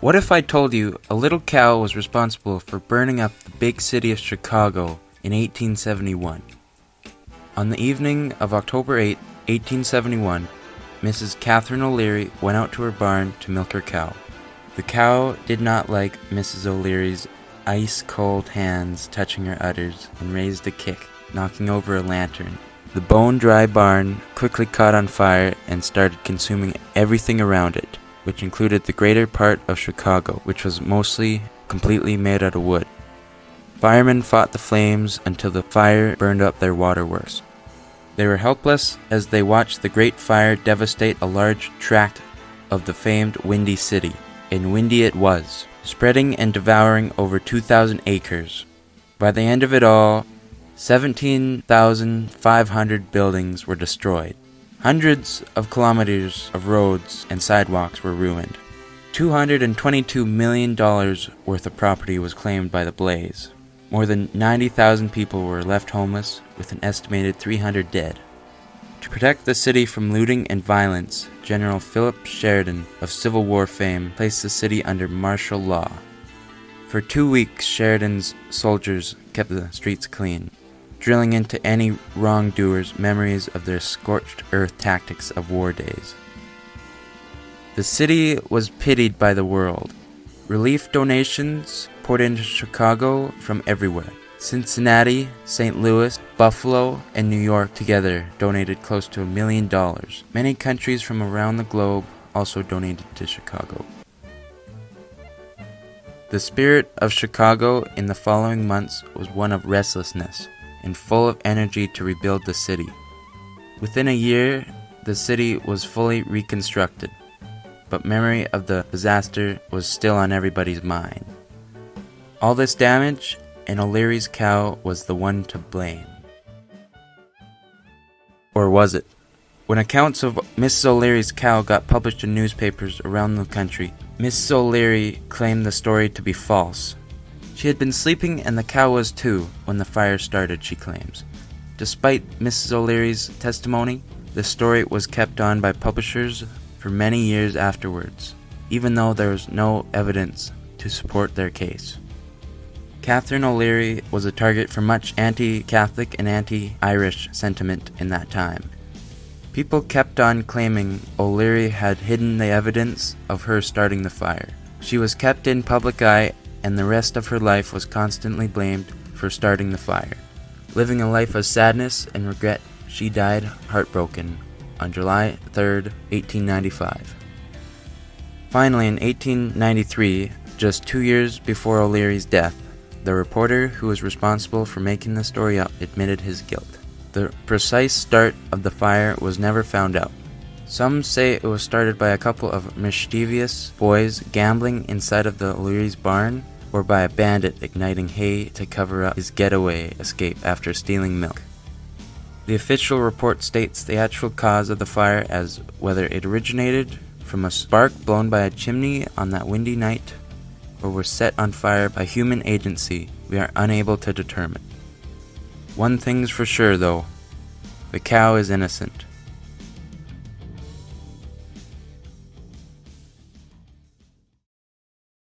What if I told you a little cow was responsible for burning up the big city of Chicago in 1871? On the evening of October 8, 1871, Mrs. Catherine O'Leary went out to her barn to milk her cow. The cow did not like Mrs. O'Leary's ice-cold hands touching her udders and raised a kick, knocking over a lantern. The bone-dry barn quickly caught on fire and started consuming everything around it, which included the greater part of Chicago, which was mostly completely made out of wood. Firemen fought the flames until the fire burned up their waterworks. They were helpless as they watched the great fire devastate a large tract of the famed Windy City, and windy it was, spreading and devouring over 2,000 acres. By the end of it all, 17,500 buildings were destroyed. Hundreds of kilometers of roads and sidewalks were ruined. $222 million worth of property was claimed by the blaze. More than 90,000 people were left homeless, with an estimated 300 dead. To protect the city from looting and violence, General Philip Sheridan of Civil War fame placed the city under martial law. For 2 weeks, Sheridan's soldiers kept the streets clean, drilling into any wrongdoers memories of their scorched earth tactics of war days. The city was pitied by the world. Relief donations poured into Chicago from everywhere. Cincinnati, St. Louis, Buffalo, and New York together donated close to $1 million. Many countries from around the globe also donated to Chicago. The spirit of Chicago in the following months was one of restlessness and full of energy to rebuild the city. Within a year, the city was fully reconstructed, but memory of the disaster was still on everybody's mind. All this damage, and O'Leary's cow was the one to blame. Or was it? When accounts of Mrs. O'Leary's cow got published in newspapers around the country, Mrs. O'Leary claimed the story to be false. She had been sleeping and the cow was too when the fire started, she claims. Despite Mrs. O'Leary's testimony, the story was kept on by publishers for many years afterwards, even though there was no evidence to support their case. Catherine O'Leary was a target for much anti-Catholic and anti-Irish sentiment in that time. People kept on claiming O'Leary had hidden the evidence of her starting the fire. She was kept in public eye, and the rest of her life was constantly blamed for starting the fire. Living a life of sadness and regret, she died heartbroken on July 3, 1895. Finally, in 1893, just 2 years before O'Leary's death, the reporter who was responsible for making the story up admitted his guilt. The precise start of the fire was never found out. Some say it was started by a couple of mischievous boys gambling inside of the O'Leary's barn, or by a bandit igniting hay to cover up his getaway escape after stealing milk. The official report states the actual cause of the fire as whether it originated from a spark blown by a chimney on that windy night, or were set on fire by human agency, we are unable to determine. One thing's for sure though, the cow is innocent.